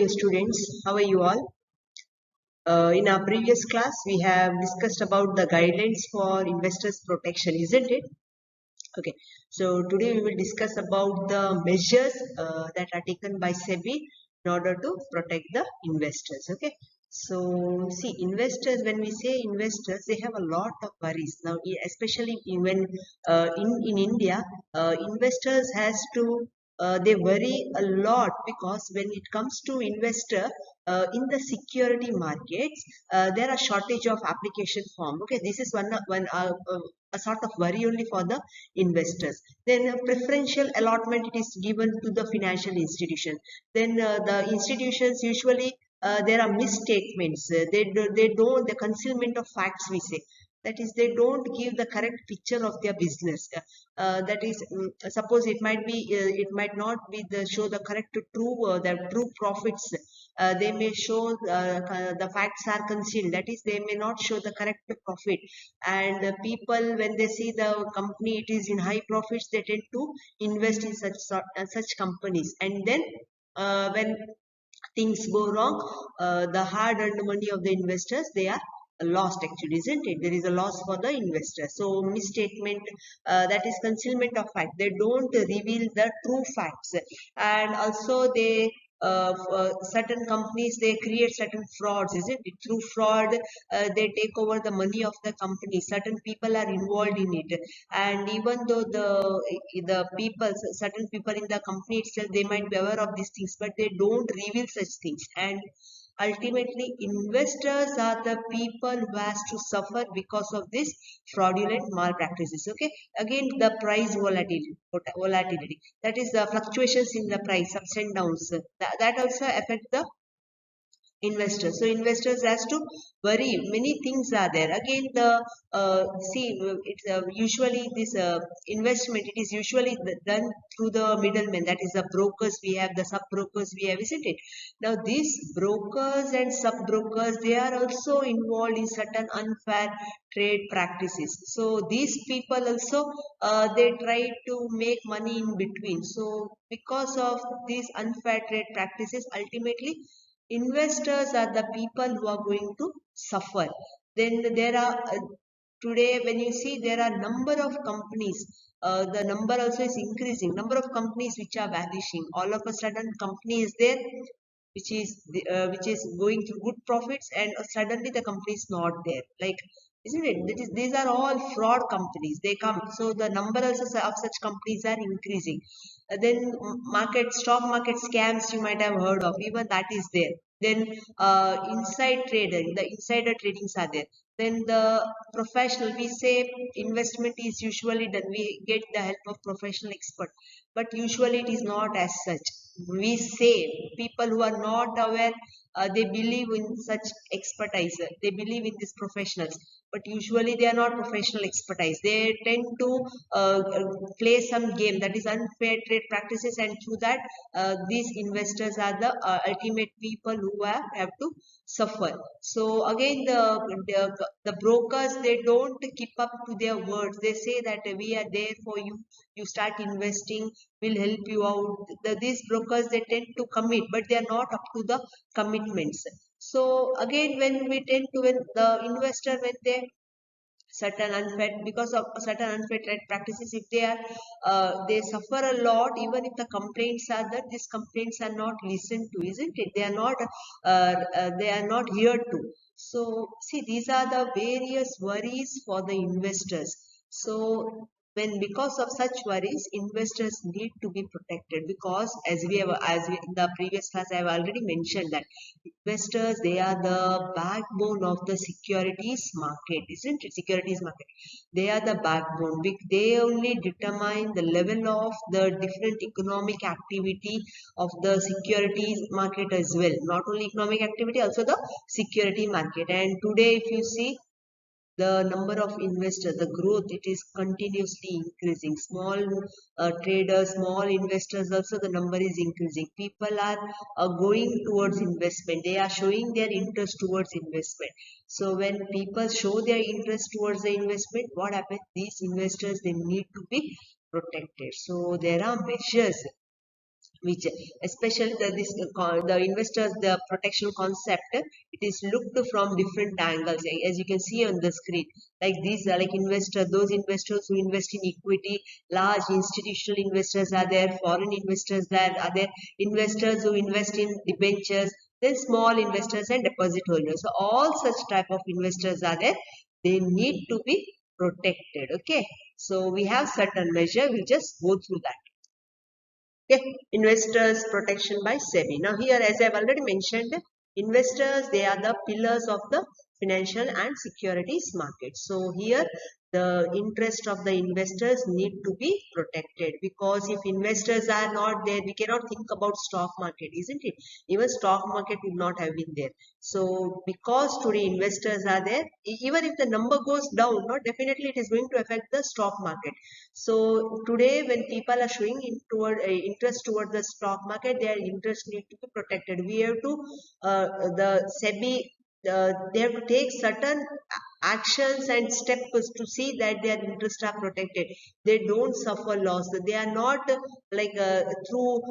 dear students, how are you all? In our previous class, we have discussed about the guidelines for investors protection, isn't it? Okay, so today we will discuss about the measures that are taken by SEBI in order to protect the investors. Okay, so see, investors, when we say investors, they have a lot of worries now, especially when in India, investors has to they worry a lot because when it comes to investor in the security markets, there are shortage of application form. Okay, this is one a sort of worry only for the investors. Then preferential allotment it is given to the financial institution. Then the institutions usually there are misstatements. They don't the concealment of facts we say. That is, they don't give the correct picture of their business. That is, suppose it might not be the show the correct the true profits. They may show the facts are concealed. That is, they may not show the correct profit. And people, when they see the company it is in high profits, they tend to invest in such companies. And then when things go wrong, the hard-earned money of the investors they are lost actually, isn't it? There is a loss for the investor. So misstatement, that is concealment of fact. They don't reveal the true facts, and also they certain companies they create certain frauds, isn't it? Through fraud, they take over the money of the company. Certain people are involved in it, and even though the people, certain people in the company itself, they might be aware of these things, but they don't reveal such things. And ultimately, investors are the people who has to suffer because of this fraudulent malpractices. Okay, again the price volatility, that is the fluctuations in the price, ups and downs, that also affect the investors. So investors has to worry. Many things are there. Again, the see, it's usually this investment. It is usually done through the middlemen. That is the brokers we have, the sub brokers we have, isn't it? Now these brokers and sub brokers, they are also involved in certain unfair trade practices. So these people also they try to make money in between. So because of these unfair trade practices, ultimately investors are the people who are going to suffer. Then there are today when you see there are number of companies, the number also is increasing, number of companies which are vanishing. All of a sudden company is there which is going through good profits, and suddenly the company is not there, like, isn't it? These are all fraud companies, they come. So the number also of such companies are increasing. Then stock market scams you might have heard of, even that is there. Then the insider tradings are there. Then the professional, we say investment is usually done, we get the help of professional expert, but usually it is not as such. We say people who are not aware, they believe in such expertise, they believe in these professionals, but usually they are not professional expertise. They tend to play some game, that is unfair trade practices, and through that these investors are the ultimate people who have to suffer. So again the brokers, they don't keep up to their words. They say that we are there for you, you start investing, will help you out. These brokers, they tend to commit, but they are not up to the commitments. So again, when the investor, when they certain unfair, because of certain unfair trade practices, if they are they suffer a lot. Even if the complaints are that these complaints are not listened to, isn't it? They are not heard to. So see, these are the various worries for the investors. So when, because of such worries, investors need to be protected, because in the previous class I have already mentioned that investors, they are the backbone of the securities market, isn't it? Securities market, they are the backbone. They only determine the level of the different economic activity of the securities market as well. Not only economic activity, also the security market. And today if you see the number of investors, the growth, it is continuously increasing. Small traders, small investors, also the number is increasing. People are going towards investment, they are showing their interest towards investment. So when people show their interest towards the investment, what happens? These investors, they need to be protected. So there are measures which especially the investors the protection concept, it is looked from different angles, as you can see on the screen. Like these are like investors, those investors who invest in equity, large institutional investors are there, foreign investors there are there, investors who invest in debentures, then small investors and deposit holders. So all such type of investors are there. They need to be protected. Okay, so we have certain measure. We'll just go through that. Okay, investors protection by SEBI. Now here, as I've already mentioned, investors, they are the pillars of the financial and securities market. So here the interest of the investors need to be protected, because if investors are not there, we cannot think about stock market, isn't it? Even stock market would not have been there. So because today investors are there, even if the number goes down, not definitely it is going to affect the stock market. So today when people are showing interest toward the stock market, their interest need to be protected. We have to the SEBI, they have to take certain actions and steps to see that their interests are protected. They don't suffer loss. They are not like through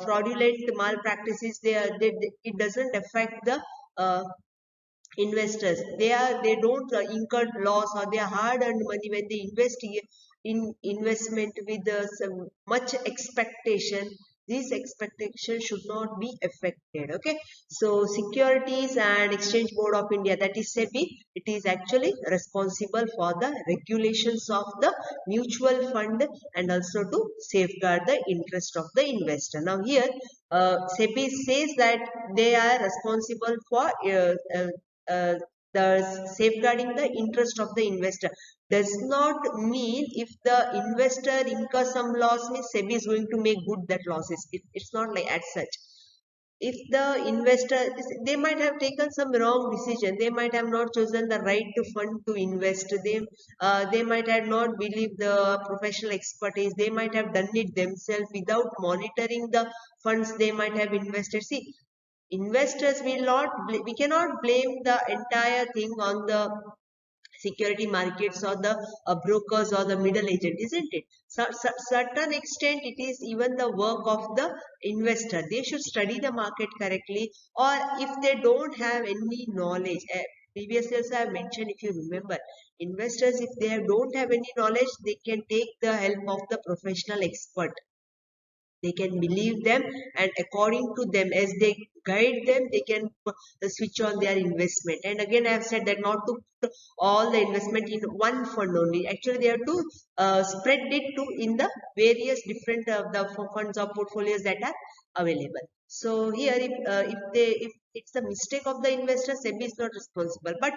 fraudulent malpractices. It doesn't affect the investors. They don't incur loss or their hard earned money when they invest in investment with some much expectation. These expectations should not be affected. Okay, so Securities and Exchange Board of India, that is SEBI, it is actually responsible for the regulations of the mutual fund and also to safeguard the interest of the investor. Now here SEBI says that they are responsible for the safeguarding the interest of the investor. Does not mean if the investor incurs some loss, means SEBI is going to make good that losses. It's not like as such. If the investor, they might have taken some wrong decision, they might have not chosen the right to fund to invest, they might have not believed the professional expertise, they might have done it themselves without monitoring the funds they might have invested. See, investors will not, we cannot blame the entire thing on the security markets or the brokers or the middle agent, isn't it? So, certain extent it is even the work of the investor. They should study the market correctly, or if they don't have any knowledge, previously also I have mentioned, if you remember, investors, if they don't have any knowledge, they can take the help of the professional expert. They can believe them, and according to them, as they guide them, they can switch on their investment. And again, I have said that not to put all the investment in one fund only. Actually, they have to spread it to in the various different the funds or portfolios that are available. So here, if it's a mistake of the investor, SEBI is not responsible. But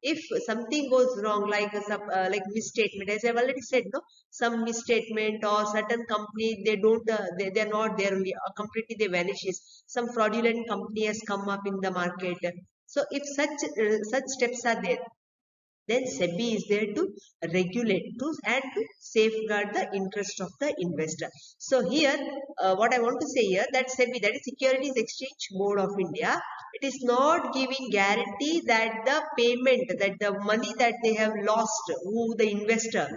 if something goes wrong, like like misstatement, as I've already said, no, some misstatement or certain company, they don't they're not there only, completely they vanishes, some fraudulent company has come up in the market. So if such steps are there, then SEBI is there to regulate to and to safeguard the interest of the investor. So here, what I want to say here, that SEBI, that is Securities Exchange Board of India, it is not giving guarantee that the payment, that the money that they have lost, who the investor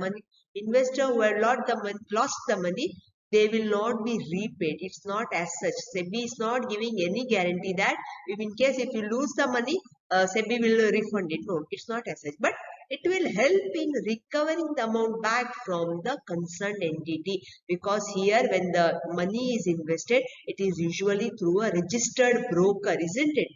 who had lost the money, they will not be repaid. It's not as such. SEBI is not giving any guarantee that if in case if you lose the money, SEBI will refund it. No, it's not as such. But it will help in recovering the amount back from the concerned entity, because here when the money is invested, it is usually through a registered broker, isn't it?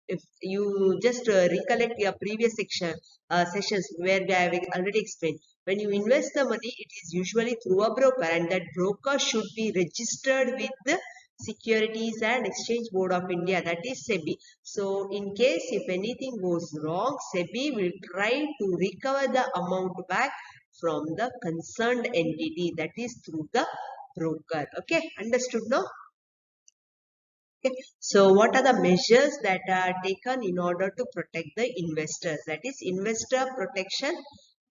If you just recollect your previous sessions where I have already explained, when you invest the money, it is usually through a broker, and that broker should be registered with the Securities and Exchange Board of India, that is SEBI. So in case if anything goes wrong, SEBI will try to recover the amount back from the concerned entity, that is through the broker. Okay, understood now? Okay. So what are the measures that are taken in order to protect the investors? That is investor protection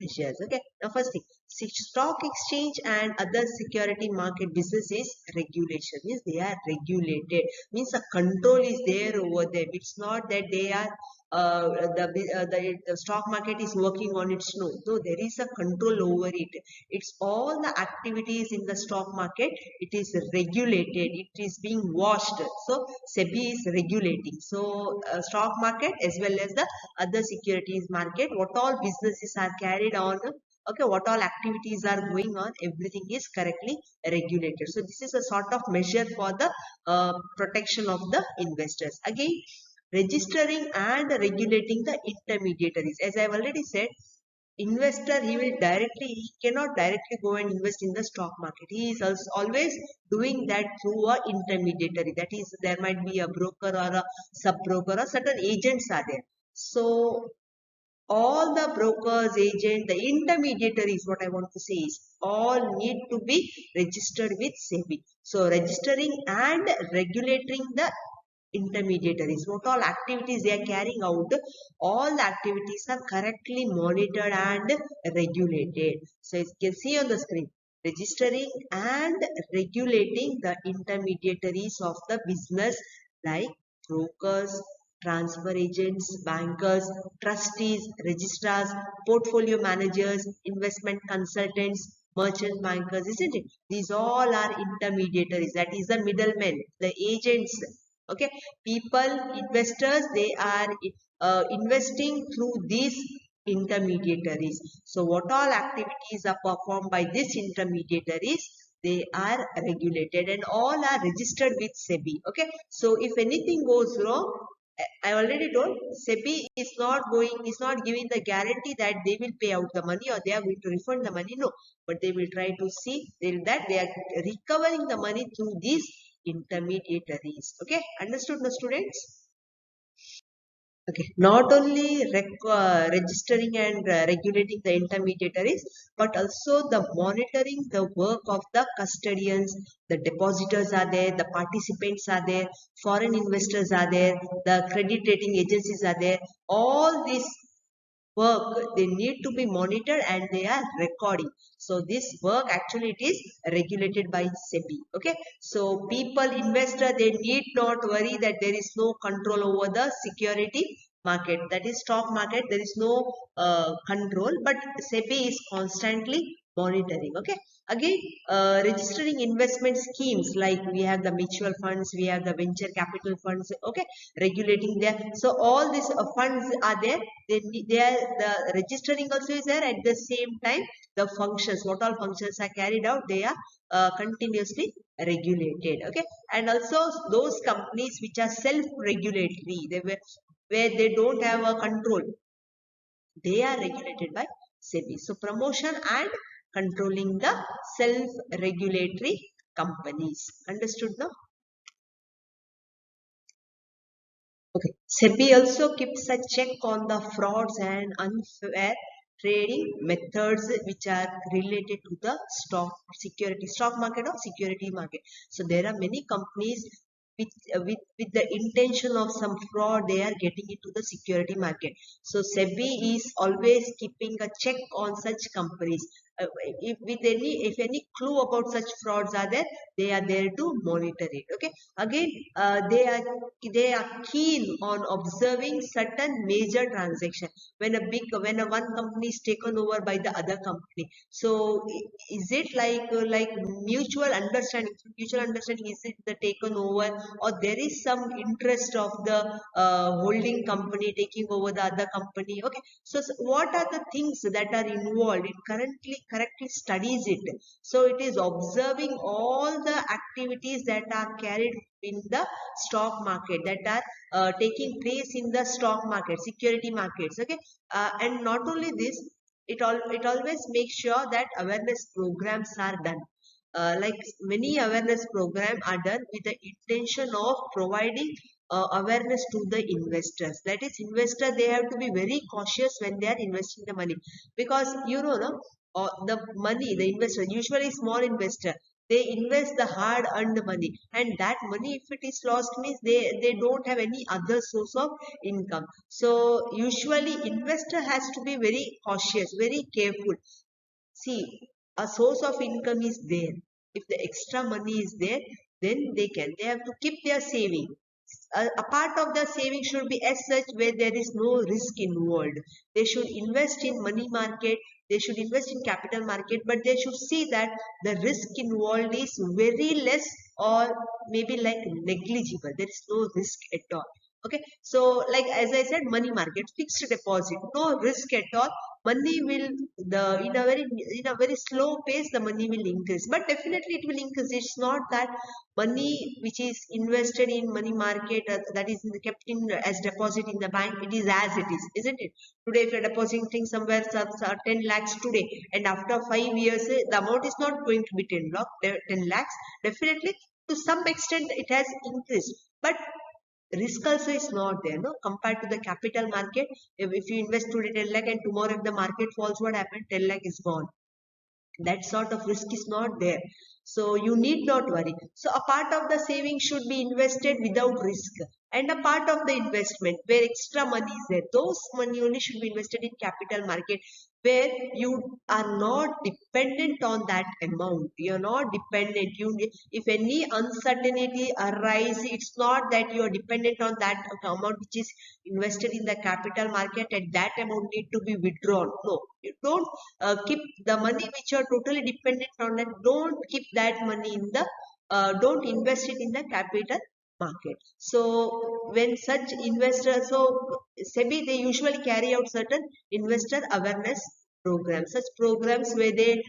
measures. Okay. Now first thing, stock exchange and other security market businesses regulation, means they are regulated, means a control is there over them. It's not that they are the stock market is working on its own. No, there is a control over it. It's all the activities in the stock market. It is regulated. It is being watched. So SEBI is regulating. So stock market as well as the other securities market, what all businesses are carried on, okay, what all activities are going on, everything is correctly regulated. So this is a sort of measure for the protection of the investors. Again, registering and regulating the intermediaries. As I've already said, investor, he cannot directly go and invest in the stock market. He is also always doing that through a intermediary. That is, there might be a broker or a sub broker, or certain agents are there. So all the brokers, agent, the intermediaries, what I want to say is, all need to be registered with SEBI. So registering and regulating the intermediaries, what all activities they are carrying out, all the activities are correctly monitored and regulated. So as you can see on the screen, registering and regulating the intermediaries of the business, like brokers, transfer agents, bankers, trustees, registrars, portfolio managers, investment consultants, merchant bankers, isn't it? These all are intermediaries. That is the middlemen, the agents. Okay, people, investors, they are investing through these intermediaries. So what all activities are performed by these intermediaries, they are regulated and all are registered with SEBI. Okay, so if anything goes wrong, I already told, SEBI is not giving the guarantee that they will pay out the money or they are going to refund the money. No, but they will try to see that they are recovering the money through these intermediaries. Okay, understood, the students? Okay, not only registering and regulating the intermediaries, but also the monitoring the work of the custodians, the depositors are there, the participants are there, foreign investors are there, the credit rating agencies are there. All these work, they need to be monitored and they are recording. So this work actually it is regulated by SEBI. Okay, so people, investor, they need not worry that there is no control over the security market, that is stock market. There is no control, but SEBI is constantly monitoring. Okay, again, registering investment schemes, like we have the mutual funds, we have the venture capital funds. Okay, regulating there. So all these funds are there. They are, the registering also is there. At the same time, the functions, what all functions are carried out, they are continuously regulated. Okay, and also those companies which are self-regulatory, where they don't have a control, they are regulated by SEBI. So promotion and controlling the self-regulatory companies. Understood now? Okay. SEBI also keeps a check on the frauds and unfair trading methods which are related to the stock market or security market. So there are many companies with the intention of some fraud, they are getting into the security market. So SEBI is always keeping a check on such companies. If any clue about such frauds are there, they are there to monitor it. Okay, again, they are keen on observing certain major transaction when a one company is taken over by the other company. So is it like mutual understanding, is it the taken over, or there is some interest of the holding company taking over the other company? Okay, so what are the things that are involved? It correctly studies it. So it is observing all the activities that are carried in the stock market, that are taking place in the stock market, security markets. Okay, and not only this, it always makes sure that awareness programs are done. Like many awareness programs are done with the intention of providing awareness to the investors. That is, investor, they have to be very cautious when they are investing the money, because no, the money, the investor, usually small investor, they invest the hard earned money, and that money, if it is lost, means they don't have any other source of income. So usually investor has to be very cautious, very careful. See, a source of income is there. If the extra money is there, then they have to keep their saving. a part of the saving should be as such where there is no risk involved. They should invest in money market, they should invest in capital market, but they should see that the risk involved is very less or maybe like negligible. There is no risk at all. Okay, so like as I said, money market, fixed deposit, no risk at all. Money will in a very slow pace the money will increase, but definitely it will increase. It's not that money which is invested in money market that is kept in as deposit in the bank, it is as it is, isn't it? Today if you're depositing somewhere 10 lakhs today, and after 5 years the amount is not going to be 10 lakhs. Definitely to some extent it has increased, but risk also is not there, no, compared to the capital market. If you invest today 10 lakh and tomorrow if the market falls, what happened? 10 lakh is gone. That sort of risk is not there, so you need not worry. So a part of the saving should be invested without risk, and a part of the investment where extra money is there, those money only should be invested in capital market, where you are not dependent on that amount. You're not dependent. If any uncertainty arise, it's not that you are dependent on that amount which is invested in the capital market, and that amount need to be withdrawn. No, you don't keep the money which you are totally dependent on that. Don't keep that money in the don't invest it in the capital market. So when such investors, so SEBI, they usually carry out certain investor awareness programs, such programs where they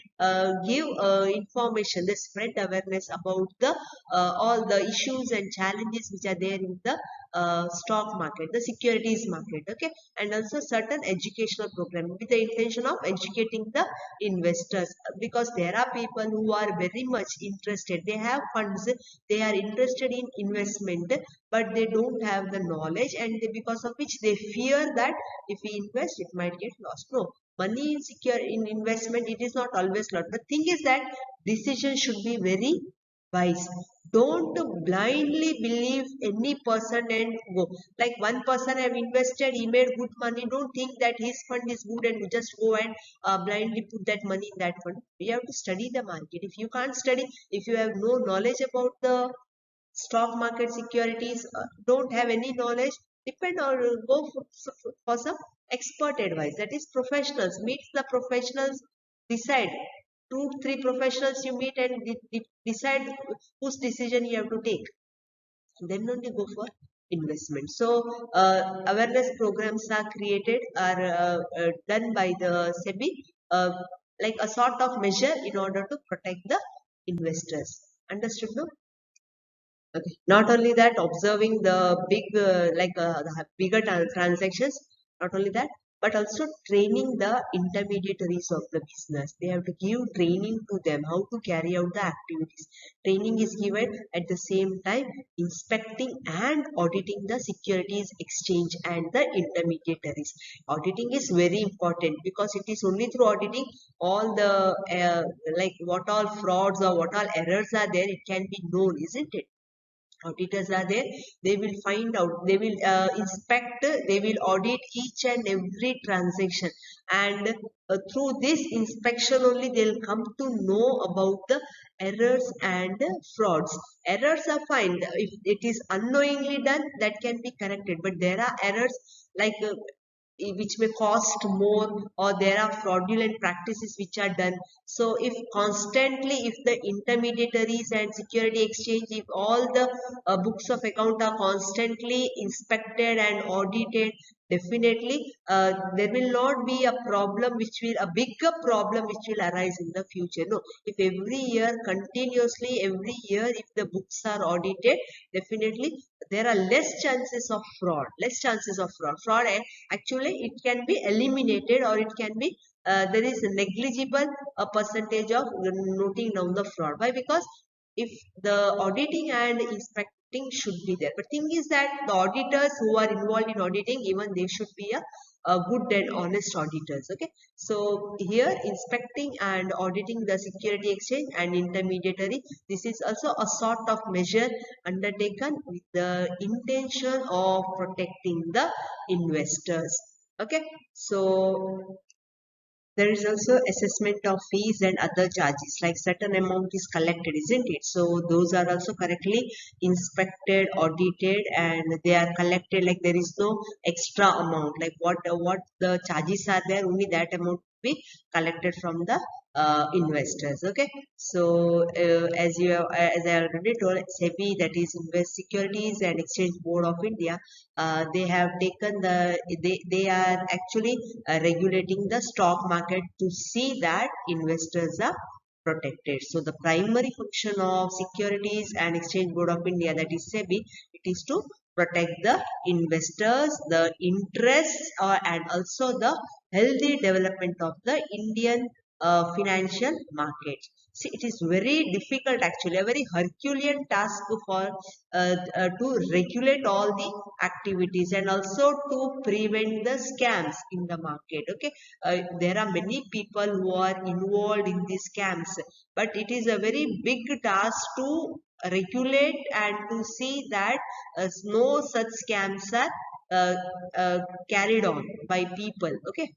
give information, they spread awareness about the all the issues and challenges which are there in the stock market, the securities market. Okay, and also certain educational program with the intention of educating the investors, because there are people who are very much interested, they have funds, they are interested in investment, but they don't have the knowledge, and because of which they fear that if we invest it might get lost. No, money is secure in investment, it is not always lost. The thing is that decision should be very wise. Don't blindly believe any person and go. Like one person have invested, he made good money, don't think that his fund is good and you just go and blindly put that money in that fund. We have to study the market. If you can't study, if you have no knowledge about the stock market, securities, don't have any knowledge, depend or go for some expert advice, that is professionals. Meet the professionals, decide. 2 3 professionals you meet and decide whose decision you have to take, then only go for investment. So awareness programs are created, are done by the SEBI, uh, like a sort of measure in order to protect the investors. Understood, no? Okay. Not only that, observing the big, the bigger transactions, not only that, but also training the intermediaries of the business. They have to give training to them how to carry out the activities. Training is given at the same time inspecting and auditing the securities exchange and the intermediaries. Auditing is very important because it is only through auditing all the like what all frauds or what all errors are there, it can be known, isn't it? Auditors are there, they will find out, they will inspect, they will audit each and every transaction, and through this inspection only they'll come to know about the errors and frauds. Errors are fine if it is unknowingly done, that can be corrected, but there are errors like which may cost more, or there are fraudulent practices which are done. So if constantly, if the intermediaries and security exchange, if all the books of account are constantly inspected and audited, definitely there will not be a problem which will, a bigger problem which will arise in the future. No, if every year continuously, every year if the books are audited, definitely there are less chances of fraud, less chances of fraud, and actually it can be eliminated, or it can be there is a negligible percentage of noting down the fraud. Why? Because if the auditing and inspecting should be there, but thing is that the auditors who are involved in auditing, even they should be a good and honest auditors. Okay, so here inspecting and auditing the security exchange and intermediary, this is also a sort of measure undertaken with the intention of protecting the investors. Okay, so There is also assessment of fees and other charges, like certain amount is collected, isn't it? So those are also correctly inspected, audited, and they are collected. Like there is no extra amount. Like what the charges are there, only that amount will be collected from the investors. Okay. So as I already told, SEBI, that is Invest Securities and Exchange Board of India, they have taken they are actually regulating the stock market to see that investors are protected. So the primary function of Securities and Exchange Board of India, that is SEBI, it is to protect the investors, the interests, and also the healthy development of the Indian financial markets. See, it is very difficult, actually, a very Herculean task for to regulate all the activities and also to prevent the scams in the market. Okay, there are many people who are involved in these scams, but it is a very big task to regulate and to see that no such scams are uh, uh, carried on by people. Okay,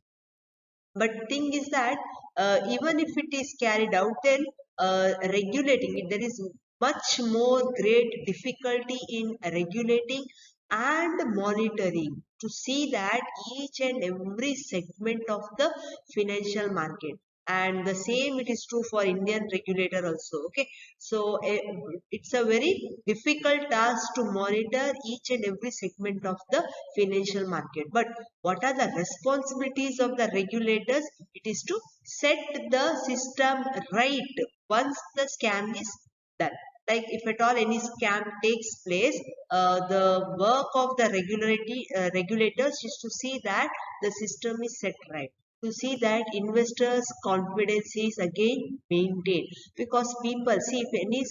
but thing is that even if it is carried out, then regulating it, there is much more great difficulty in regulating and monitoring to see that each and every segment of the financial market. And the same it is true for Indian regulator also. Okay, so it's a very difficult task to monitor each and every segment of the financial market. But what are the responsibilities of the regulators? It is to set the system right once the scam is done. Like if at all any scam takes place, the work of the regulators is to see that the system is set right, to see that investors confidence is again maintained. Because people see, if any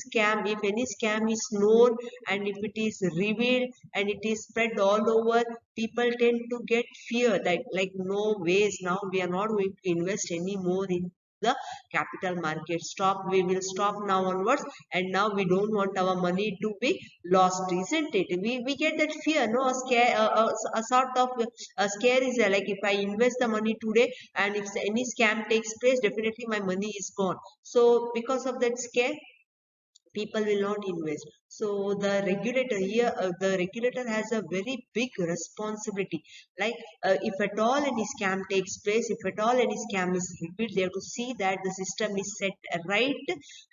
scam is known and if it is revealed and it is spread all over, people tend to get fear that, like, no ways, now we are not going to invest anymore in the capital market. Stop, we will stop now onwards, and now we don't want our money to be lost, isn't it? We get that fear, no, a scare, a sort of a scare is there. Like if I invest the money today and if any scam takes place, definitely my money is gone. So because of that scare, people will not invest. So the regulator here, the regulator has a very big responsibility. Like if at all any scam takes place, if at all any scam is repeated, they have to see that the system is set right.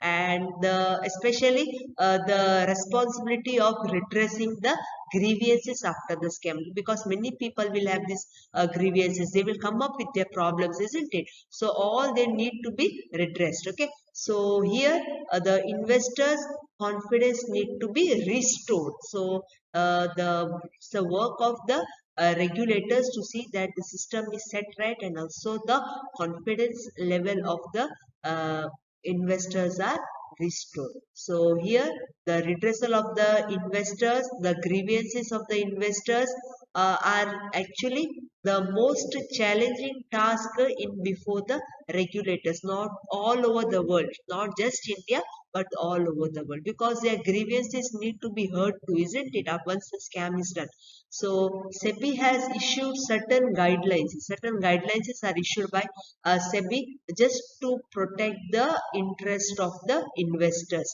And especially the responsibility of redressing the grievances after the scam, because many people will have these grievances, they will come up with their problems, isn't it? So all they need to be redressed. Okay, so here the investors confidence need to be restored. So it's the work of the regulators to see that the system is set right, and also the confidence level of the investors are restored. So here the redressal of the investors, the grievances of the investors are actually the most challenging task in before the regulators, not all over the world, not just India, but all over the world, because their grievances need to be heard too, isn't it? Once the scam is done. So SEBI has issued certain guidelines. Certain guidelines are issued by SEBI just to protect the interest of the investors.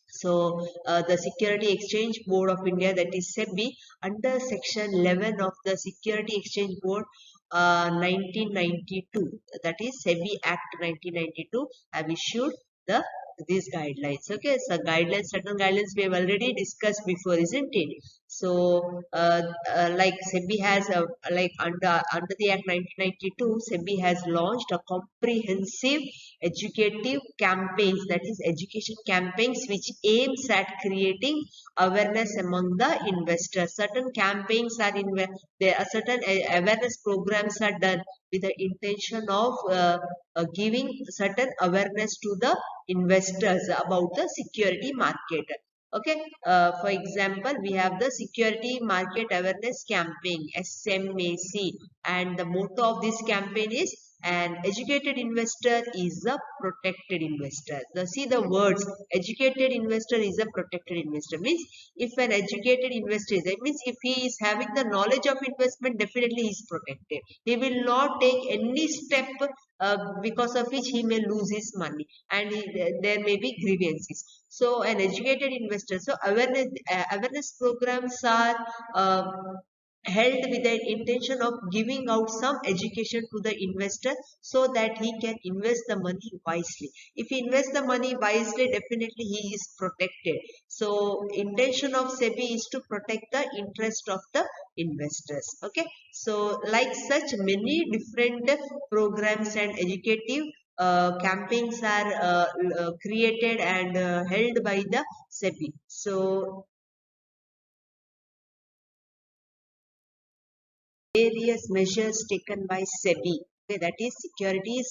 So the Security Exchange Board of India, that is SEBI, under Section 11 of the Security Exchange Board 1992, that is SEBI Act 1992, have issued the these guidelines. Okay, so guidelines, certain guidelines we have already discussed before, isn't it? So like SEBI has like under the Act 1992, SEBI has launched a comprehensive educative campaigns, that is education campaigns, which aims at creating awareness among the investors. Certain campaigns are in where there are certain awareness programs are done with the intention of giving certain awareness to the investors about the security market. Okay, for example, we have the Security Market Awareness Campaign, SMAC, and the motto of this campaign is An educated investor is a protected investor. See the words, educated investor is a protected investor. Means if an educated investor is, it means if he is having the knowledge of investment, definitely he is protected. He will not take any step because of which he may lose his money, and there may be grievances. So an educated investor, so awareness programs are held with the intention of giving out some education to the investor so that he can invest the money wisely. If he invests the money wisely, definitely he is protected. So intention of SEBI is to protect the interest of the investors. Okay, so like such many different programs and educative campaigns are created and held by the SEBI. So various measures taken by SEBI, okay, that is Securities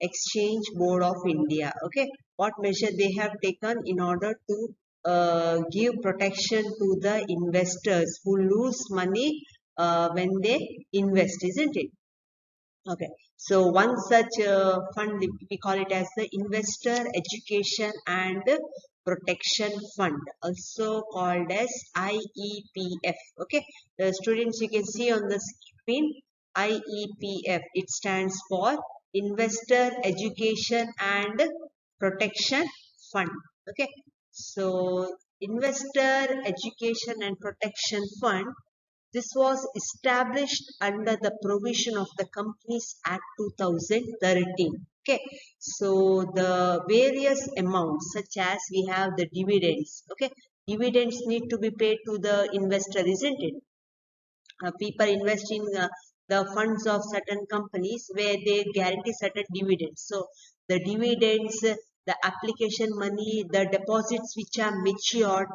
Exchange Board of India. Okay, what measure they have taken in order to give protection to the investors who lose money when they invest, isn't it? Okay, so one such fund, we call it as the Investor Education and Protection Fund, also called as IEPF. Okay, the students, you can see on the screen IEPF. It stands for Investor Education and Protection Fund. Okay, so Investor Education and Protection Fund, this was established under the provision of the Companies Act 2013. Okay, so the various amounts, such as we have the dividends. Okay, dividends need to be paid to the investor, isn't it? People invest in the funds of certain companies where they guarantee certain dividends. So the dividends, the application money, the deposits which are matured,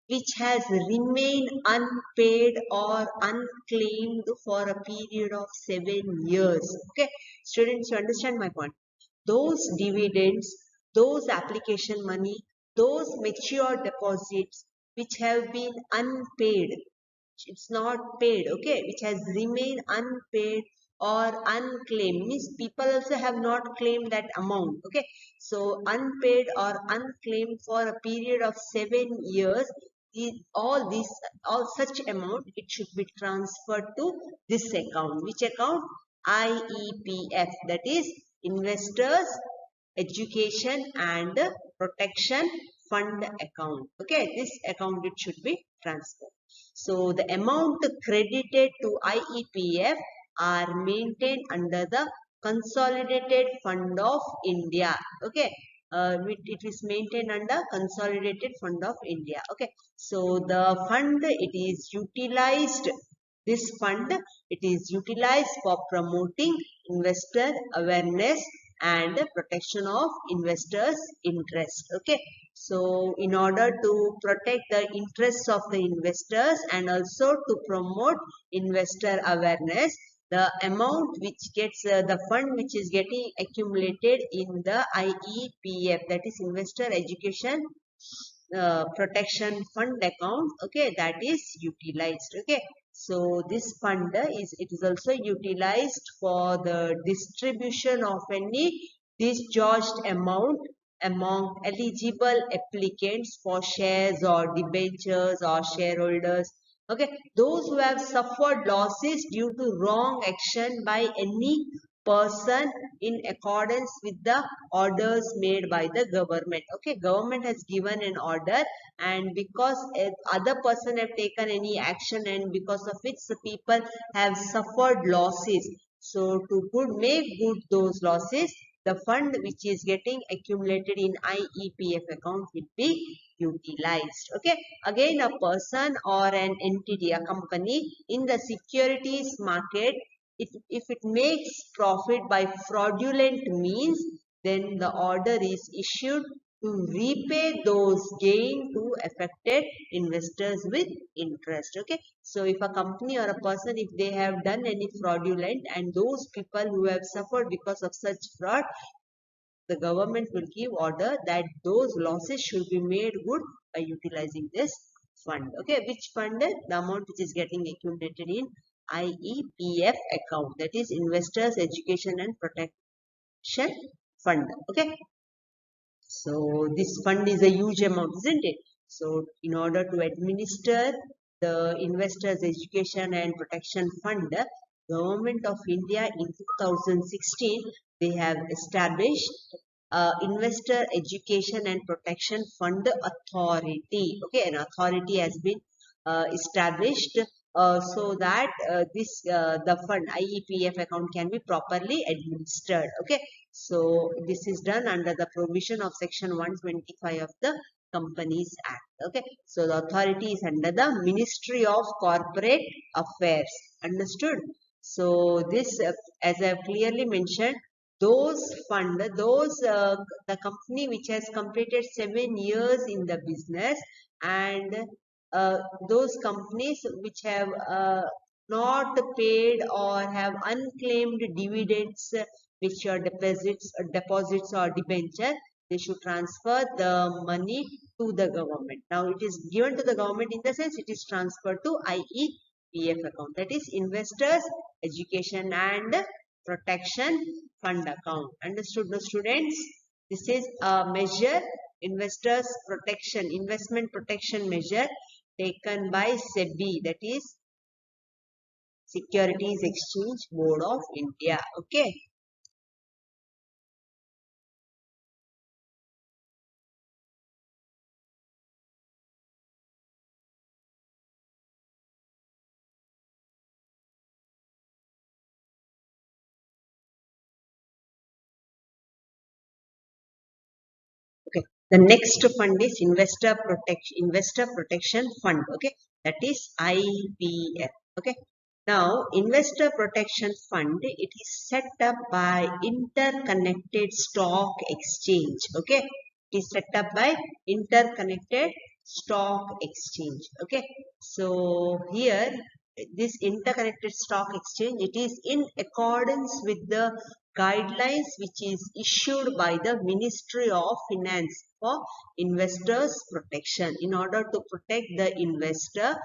which has remained unpaid or unclaimed for a period of 7 years. Okay, students, you understand my point? Those dividends, those application money, those mature deposits which have been unpaid, it's not paid, okay, which has remained unpaid or unclaimed, means people also have not claimed that amount. Okay, so unpaid or unclaimed for a period of 7 years, all such amount, it should be transferred to this account. Which account? IEPF, that is Investors Education and Protection Fund account. Okay, this account, it should be transferred. So the amount credited to IEPF are maintained under the Consolidated Fund of India. Okay, it is maintained under Consolidated Fund of India. Okay, so the fund, it is utilized. This fund, it is utilized for promoting investor awareness and protection of investors' interest. Okay, so in order to protect the interests of the investors and also to promote investor awareness, the amount which gets the fund which is getting accumulated in the IEPF, that is Investor Education Protection Fund account, okay, that is utilized. Okay, so this fund is also utilized for the distribution of any discharged amount among eligible applicants for shares or debentures or shareholders. Okay, those who have suffered losses due to wrong action by any person in accordance with the orders made by the government. Okay, government has given an order, and because other person have taken any action, and because of which the people have suffered losses, so to make good those losses, the fund which is getting accumulated in IEPF account will be utilized. Okay, again, a person or an entity, a company in the securities market, if it makes profit by fraudulent means, then the order is issued to repay those gain to affected investors with interest. Okay, so if a company or a person, if they have done any fraudulent, and those people who have suffered because of such fraud, the government will give order that those losses should be made good by utilizing this fund. Okay, which fund? The amount which is getting accumulated in IEPF account, that is Investors Education and Protection Fund. Okay. So this fund is a huge amount, isn't it? So in order to administer the Investors Education and Protection Fund, Government of India in 2016, they have established Investor Education and Protection Fund Authority. Okay, an authority has been established so that the fund IEPF account can be properly administered. Okay, so this is done under the provision of Section 125 of the Companies Act. Okay, so the authority is under the Ministry of Corporate Affairs. Understood? So this, as I have clearly mentioned, those the company which has completed 7 years in the business, and those companies which have not paid or have unclaimed dividends, which are deposits or debenture, they should transfer the money to the government. Now it is given to the government in the sense it is transferred to IEPF account, that is Investors Education and Protection Fund account. Understood, no students? This is a measure, investment protection measure taken by SEBI, that is Securities Exchange Board of India. Okay. Okay. The next fund is Investor Protection Fund. Okay. That is IPF. Okay. Now, Investor Protection Fund, it is set up by Interconnected Stock Exchange. Okay. It is set up by Interconnected Stock Exchange. Okay. So, here, this Interconnected Stock Exchange, it is in accordance with the guidelines which is issued by the Ministry of Finance for investors protection. In order to protect the investor,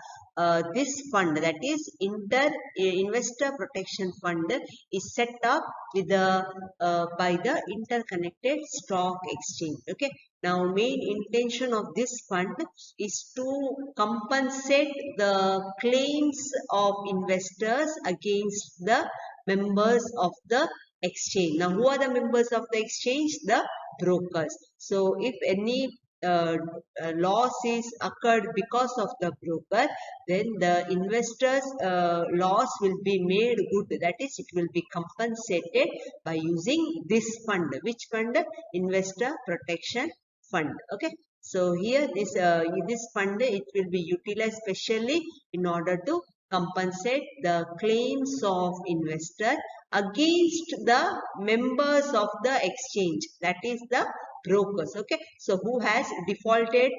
this fund, that is Investor Protection Fund, is set up with by the Interconnected Stock Exchange. Okay. Now, main intention of this fund is to compensate the claims of investors against the members of the exchange. Now, who are the members of the exchange? The brokers. So, if any loss is occurred because of the broker, then the investors loss will be made good. That is, it will be compensated by using this fund. Which fund? Investor Protection Fund. Okay. So here this fund, it will be utilized specially in order to compensate the claims of investor against the members of the exchange, that is the brokers. Okay, so who has defaulted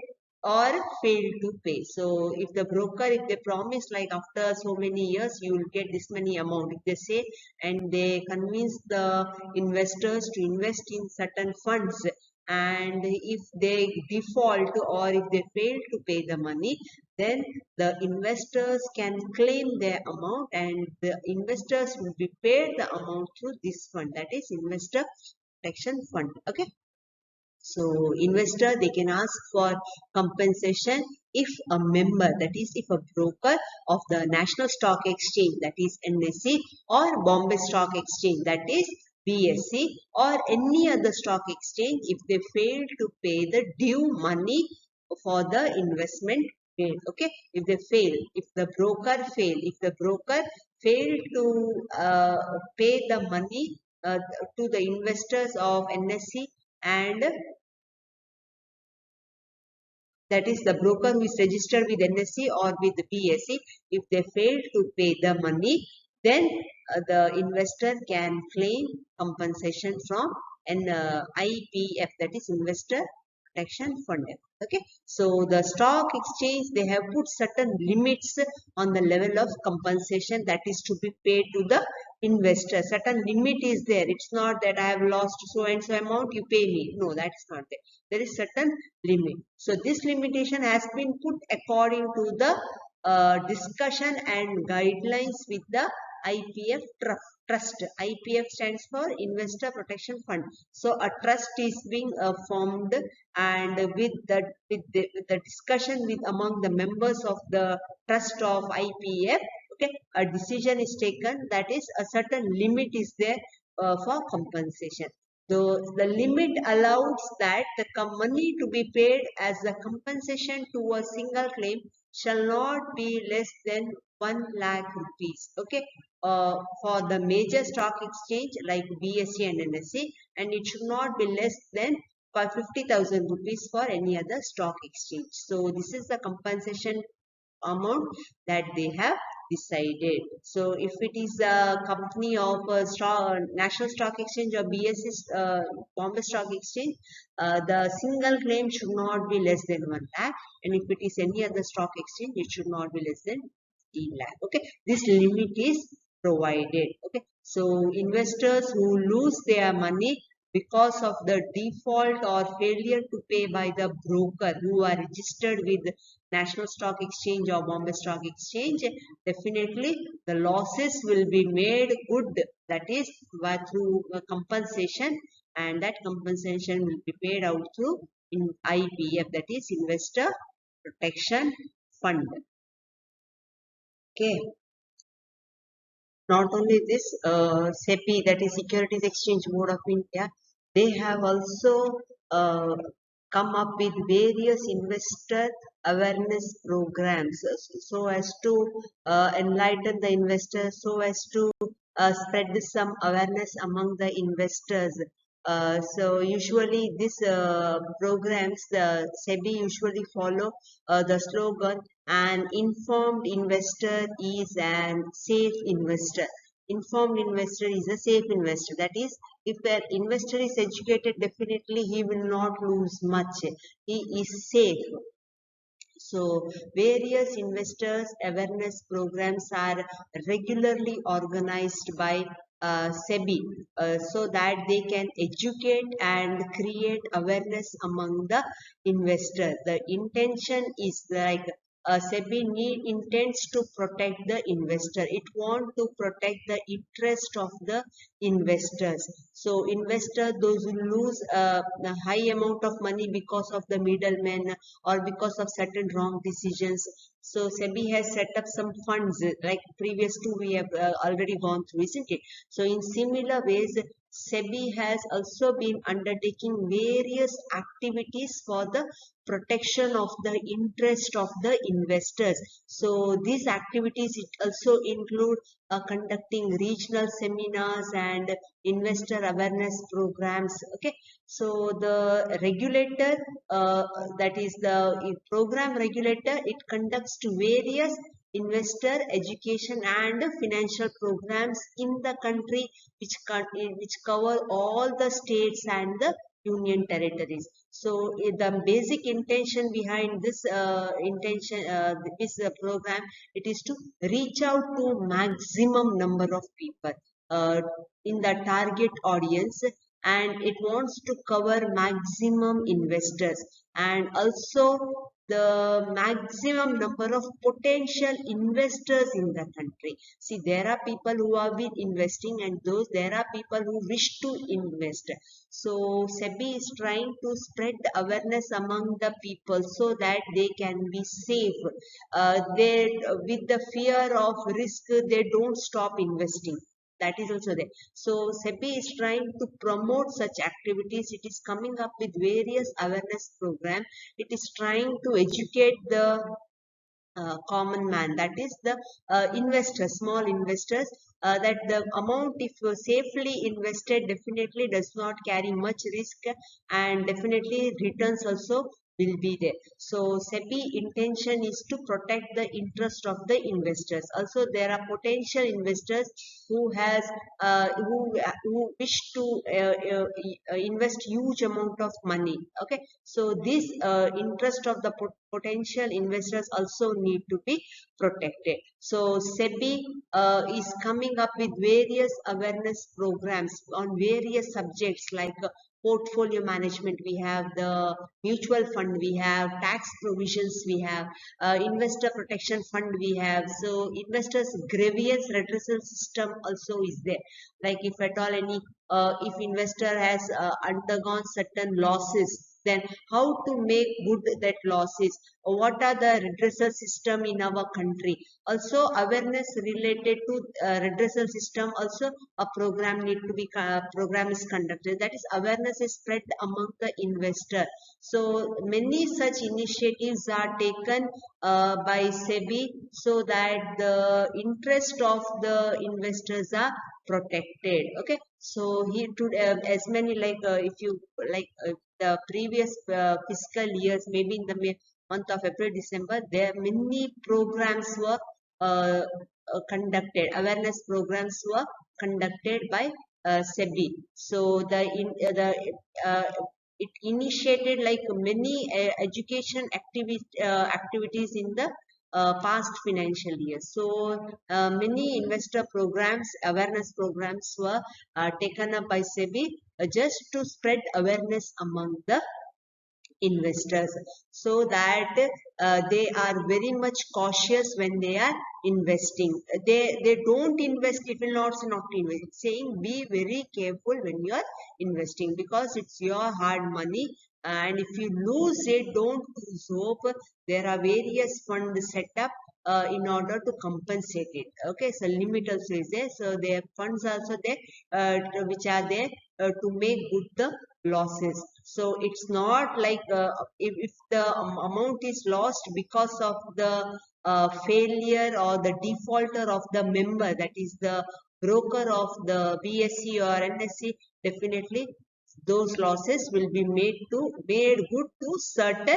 or failed to pay. So if the broker, if they promise like after so many years you will get this many amount, if they say, and they convince the investors to invest in certain funds, and if they default or if they fail to pay the money, then the investors can claim their amount, and the investors will be paid the amount through this fund, that is Investor Protection Fund. Okay. So investor, they can ask for compensation if a member, that is if a broker of the National Stock Exchange, that is NSE, or Bombay Stock Exchange, that is BSE, or any other stock exchange, if they fail to pay the due money for the investment made. Okay, if they fail, if the broker failed to pay the money to the investors of NSE, and that is the broker who is registered with NSE or with BSE, if they fail to pay the money, then the investor can claim compensation from an IPF, that is Investor Protection Fund. Okay, so the stock exchange, they have put certain limits on the level of compensation that is to be paid to the investor. Certain limit is there. It's not that I have lost so and so amount, you pay me. No, that is not there. There is certain limit. So this limitation has been put according to the discussion and guidelines with the IPF trust. IPF stands for Investor Protection Fund. So a trust is being formed, and with the discussion with among the members of the trust of IPF, okay, a decision is taken, that is a certain limit is there for compensation. The limit allows that the money to be paid as a compensation to a single claim shall not be less than 1 lakh rupees. Okay, for the major stock exchange like BSE and NSE, and it should not be less than 50,000 rupees for any other stock exchange. So this is the compensation amount that they have decided. So if it is a company of a National Stock Exchange or BSE, Bombay Stock Exchange, the single claim should not be less than 1 lakh, and if it is any other stock exchange, it should not be less than 15 lakh. Okay, this limit is provided. Okay, so investors who lose their money because of the default or failure to pay by the broker who are registered with National Stock Exchange or Bombay Stock Exchange, definitely the losses will be made good, that is through compensation, and that compensation will be paid out through in IPF, that is Investor Protection Fund. Okay. Not only this, SEBI, that is Securities Exchange Board of India, they have also come up with various investor awareness programs so as to enlighten the investors, so as to spread some awareness among the investors. So usually these programs, the SEBI usually follow the slogan, an informed investor is an safe investor. Informed investor is a safe investor. That is, if an investor is educated, definitely he will not lose much. He is safe. So various investors awareness programs are regularly organized by SEBI so that they can educate and create awareness among the investors. The intention is like SEBI intends to protect the investor. It wants to protect the interest of the investors. So investors, those who lose a high amount of money because of the middlemen or because of certain wrong decisions. So SEBI has set up some funds like previous two we have already gone through, isn't it? So in similar ways, SEBI has also been undertaking various activities for the protection of the interest of the investors. So these activities it also include conducting regional seminars and investor awareness programs. Okay, so the regulator, that is the program regulator, it conducts to various investor education and financial programs in the country which cover all the states and the union territories. So the basic intention behind this program, it is to reach out to maximum number of people uh, in the target audience, and it wants to cover maximum investors and also the maximum number of potential investors in the country. See, there are people who have been investing, and there are people who wish to invest. So SEBI is trying to spread the awareness among the people so that they can be safe. They, with the fear of risk, they don't stop investing. That is also there. So SEBI is trying to promote such activities. It is coming up with various awareness programs. It is trying to educate the common man, that is the investors, small investors, that the amount if safely invested definitely does not carry much risk, and definitely returns also will be there. So SEBI intention is to protect the interest of the investors. Also there are potential investors who wish to invest huge amount of money. Okay, so this interest of the potential investors also need to be protected. So SEBI is coming up with various awareness programs on various subjects like portfolio management, we have the mutual fund, we have tax provisions, we have investor protection fund, we have. So investors grievance redressal system also is there. Like if at all any if investor has undergone certain losses, then how to make good that losses, what are the redressal system in our country. Also awareness related to redressal system, also a program need to be program is conducted, that is awareness is spread among the investor. So many such initiatives are taken by SEBI, so that the interest of the investors are protected. Okay, so here to as many like if you like the previous fiscal years, maybe in the month of April, December, there many programs were conducted, awareness programs were conducted by SEBI. So uh, it initiated like many education activities in the past financial year. So many investor programs, awareness programs were taken up by SEBI just to spread awareness among the investors, so that they are very much cautious when they are investing. They don't invest if you not invest. It's saying be very careful when you are investing, because it's your hard money, and if you lose it, don't lose hope. There are various funds set up in order to compensate it. Okay, so limit also is there, so their funds also there which are there to make good the losses. So it's not like if the amount is lost because of the failure or the defaulter of the member, that is the broker of the BSE or NSE, definitely those losses will be made good to certain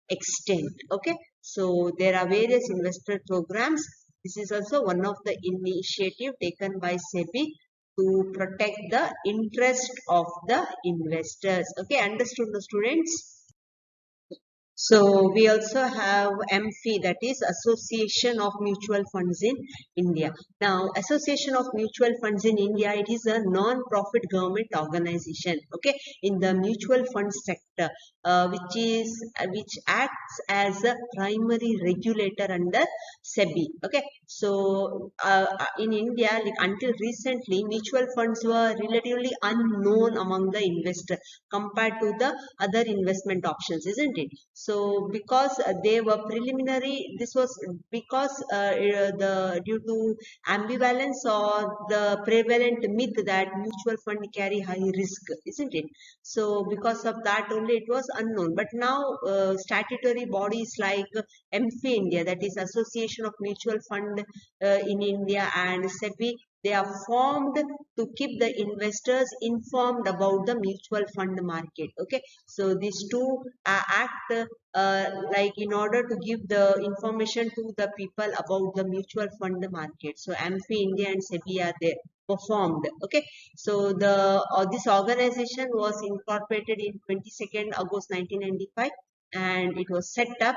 extent. Okay, so there are various investor programs. This is also one of the initiative taken by SEBI to protect the interest of the investors. Okay, understood the students? So we also have AMFI, that is Association of Mutual Funds in India. Now, Association of Mutual Funds in India, it is a non-profit government organization, okay, in the mutual fund sector, which acts as a primary regulator under SEBI. Okay, so in India, like until recently, mutual funds were relatively unknown among the investors compared to the other investment options, isn't it? So because they were preliminary, this was because the due to ambivalence or the prevalent myth that mutual fund carry high risk, isn't it? So because of that only it was unknown. But now statutory bodies like MFI India, that is Association of Mutual Fund in India, and SEBI, they are formed to keep the investors informed about the mutual fund market. Okay, so these two act like in order to give the information to the people about the mutual fund market. So AMFI India and SEBI are there performed. Okay, so this organization was incorporated in 22nd August 1995, and it was set up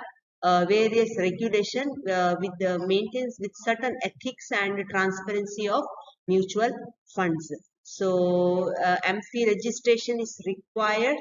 various regulation with the maintenance with certain ethics and transparency of mutual funds. So AMFI registration is required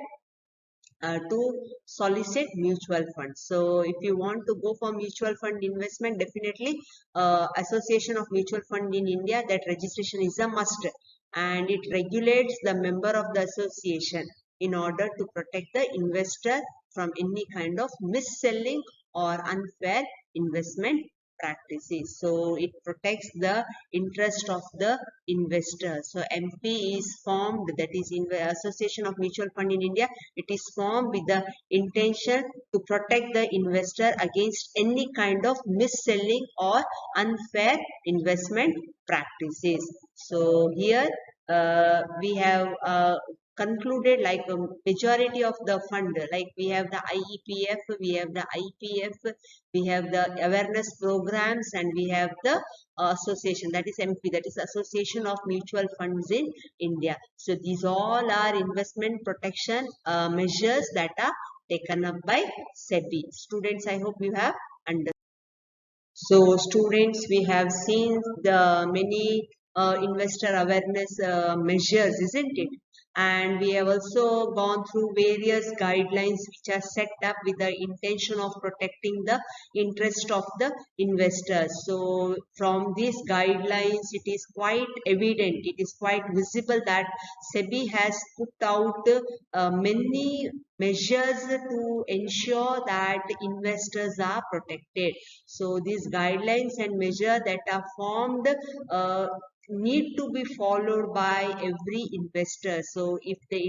to solicit mutual funds. So if you want to go for mutual fund investment, definitely Association of Mutual Fund in India, that registration is a must, and it regulates the member of the association in order to protect the investor from any kind of mis-selling or unfair investment practices. So it protects the interest of the investor. So MP is formed, that is in the Association of Mutual Fund in India. It is formed with the intention to protect the investor against any kind of mis-selling or unfair investment practices. So here we have concluded like a majority of the fund, like we have the IEPF, we have the IPF, we have the awareness programs, and we have the association, that is MP, that is Association of Mutual Funds in India. So these all are investment protection measures that are taken up by SEBI. Students, I hope you have understood. So students, we have seen the many investor awareness measures, isn't it? and we have also gone through various guidelines which are set up with the intention of protecting the interest of the investors. So from these guidelines, it is quite evident, it is quite visible that SEBI has put out many measures to ensure that investors are protected. So these guidelines and measures that are formed need to be followed by every investor. So if the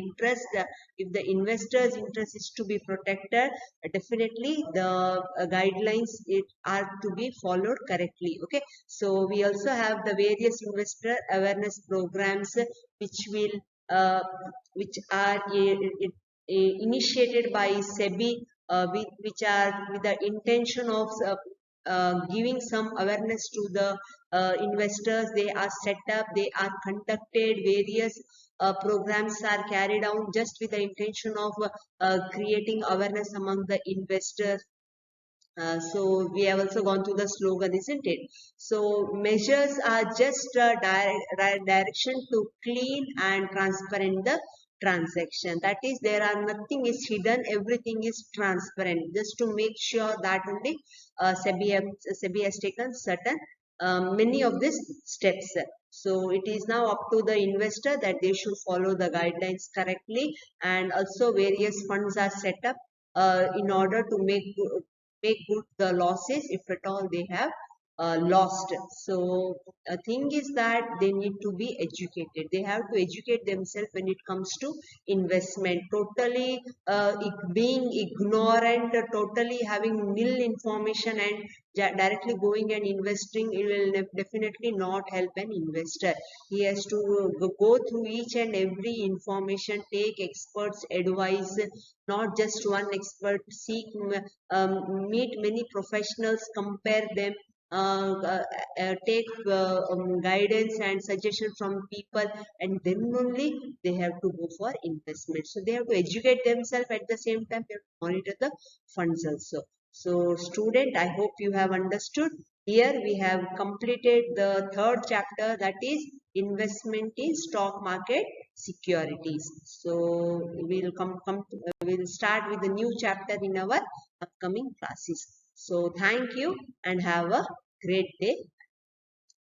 investor's interest is to be protected, definitely the guidelines are to be followed correctly. Okay, so we also have the various investor awareness programs which uh, are initiated by SEBI, which are with the intention of giving some awareness to the investors. They are set up, they are conducted, various programs are carried out just with the intention of creating awareness among the investors. So we have also gone through the slogan, isn't it? So measures are just a direction to clean and transparent the transaction. That is, there are nothing is hidden, everything is transparent. Just to make sure that only SEBI has taken certain many of these steps. So it is now up to the investor that they should follow the guidelines correctly, and also various funds are set up in order to make good the losses if at all they have lost. So the thing is that they need to be educated. They have to educate themselves when it comes to investment. Totally being ignorant, totally having nil information and directly going and investing, it will definitely not help an investor. He has to go through each and every information, take experts advice, not just one expert, meet many professionals, compare them, take guidance and suggestion from people, and then only they have to go for investment. So they have to educate themselves, at the same time they have to monitor the funds also. So student, I hope you have understood. Here we have completed the third chapter, that is investment in stock market securities. So we'll start with the new chapter in our upcoming classes. So thank you and have a great day.